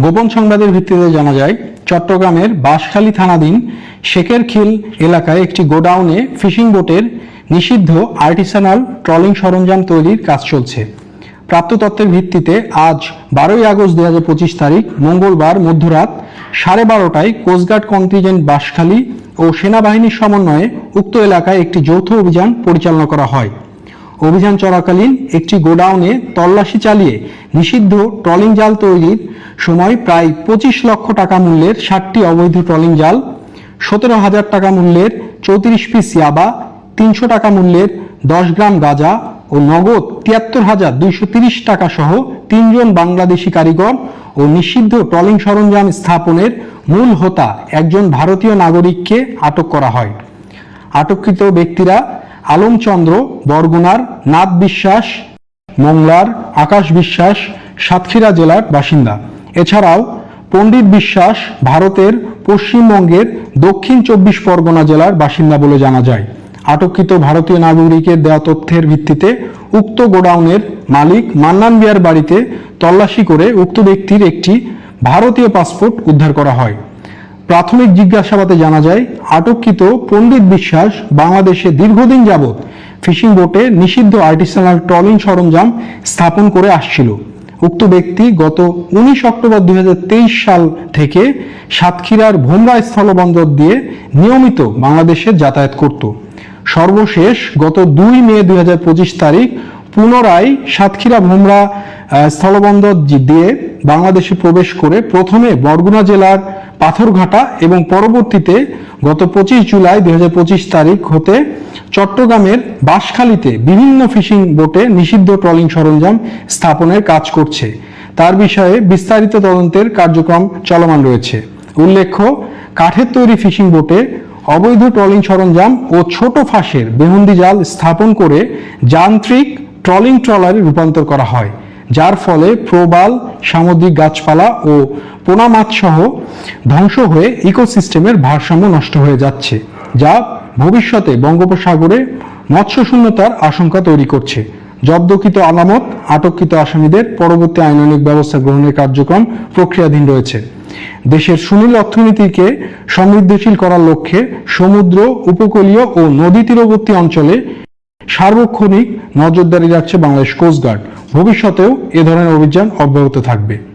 গোপন সংবাদের ভিত্তিতে জানা যায়, চট্টগ্রামের বাঁশখালী থানাধীন শেখেরখিল এলাকায় একটি গোডাউনে ফিশিং বোটের নিষিদ্ধ আর্টিসানাল ট্রলিং সরঞ্জাম তৈরির কাজ চলছে। প্রাপ্ত তথ্যের ভিত্তিতে আজ 12ই আগস্ট 2025 তারিখ মঙ্গলবার মধ্যরাত 12:30টায় কোস্টগার্ড কন্টিনজেন্ট বাঁশখালী ও সেনাবাহিনীর সমন্বয়ে উক্ত এলাকায় একটি যৌথ অভিযান পরিচালনা করা হয়। অভিযান চলাকালীন একটি গোডাউনে তল্লাশি চালিয়ে নিষিদ্ধ ট্রলিং জাল তৈরির সময় প্রায় 25 লক্ষ টাকা মূল্যের 60টি অবৈধ ট্রলিং জাল, 17,000 টাকা মূল্যের 34 পিস ইয়াবা, 300 টাকা মূল্যের 10 গ্রাম গাঁজা ও নগদ 73,230 টাকা সহ 3 জন বাংলাদেশি কারিগর ও নিষিদ্ধ ট্রলিং সরঞ্জাম স্থাপনের মূল হোতা একজন ভারতীয় নাগরিককে আটক করা হয়। আটককৃত ব্যক্তিরা আলম চন্দ্র বরগুনার, নাথ বিশ্বাস মংলার, আকাশ বিশ্বাস সাতক্ষীরা জেলার বাসিন্দা। এছাড়াও পণ্ডিত বিশ্বাস ভারতের পশ্চিমবঙ্গের দক্ষিণ 24 পরগনা জেলার বাসিন্দা বলে জানা যায়। আটককৃত ভারতীয় নাগরিকের দেওয়া তথ্যের ভিত্তিতে উক্ত গোডাউনের মালিক মান্নান মিয়ার বাড়িতে তল্লাশি করে উক্ত ব্যক্তির একটি ভারতীয় পাসপোর্ট উদ্ধার করা হয়। প্রাথমিক জিজ্ঞাসাবাদে জানা যায়, আটককৃত পণ্ডিত বিশ্বাস বাংলাদেশে দীর্ঘদিন যাবৎ ফিশিং বোটে নিষিদ্ধ আর্টিসানাল ট্রলিং সরঞ্জাম স্থাপন করে আসছিল। উক্ত ব্যক্তি গত 19 অক্টোবর 2023 সাল থেকে সাতক্ষীরার ভোমরা স্থলবন্দর দিয়ে নিয়মিত বাংলাদেশে যাতায়াত করত। সর্বশেষ গত 2 মে 2025 তারিখ পুনরায় সাতক্ষীরা ভোমরা স্থলবন্দর দিয়ে বাংলাদেশে প্রবেশ করে প্রথমে বরগুনা জেলার পাথরঘাটা এবং পরবর্তীতে গত 25 জুলাই 2025 তারিখ হতে চট্টগ্রামের বাঁশখালীতে বিভিন্ন ফিশিং বোটে নিষিদ্ধ ট্রলিং সরঞ্জাম স্থাপনের কাজ করছে। তার বিষয়ে বিস্তারিত তদন্তের কার্যক্রম চলমান রয়েছে। উল্লেখ্য, কাঠের তৈরি ফিশিং বোটে অবৈধ ট্রলিং সরঞ্জাম ও ছোট ফাঁসের বেহুন্দি জাল স্থাপন করে যান্ত্রিক ট্রলিং ট্রলারে রূপান্তর করা হয়, যার ফলে প্রবাল, সামুদ্রিক গাছপালা ও পোনা মাছ সহ ধ্বংস হয়ে ইকোসিস্টেমের ভারসাম্য নষ্ট হয়ে যাচ্ছে, যা ভবিষ্যতে বঙ্গোপসাগরে মৎস্য শূন্যতার আশঙ্কা তৈরি করছে। জব্দকৃত আলামত আটককৃত আসামিদের পরবর্তী আইনানুগ ব্যবস্থা গ্রহণের কার্যক্রম প্রক্রিয়াধীন রয়েছে। দেশের সুনীল অর্থনীতিকে সমৃদ্ধশীল করার লক্ষ্যে সমুদ্র, উপকূলীয় ও নদী তীরবর্তী অঞ্চলে সার্বক্ষণিক নজরদারি রাখছে বাংলাদেশ কোস্টগার্ড। ভবিষ্যতেও এ ধরনের অভিযান অব্যাহত থাকবে।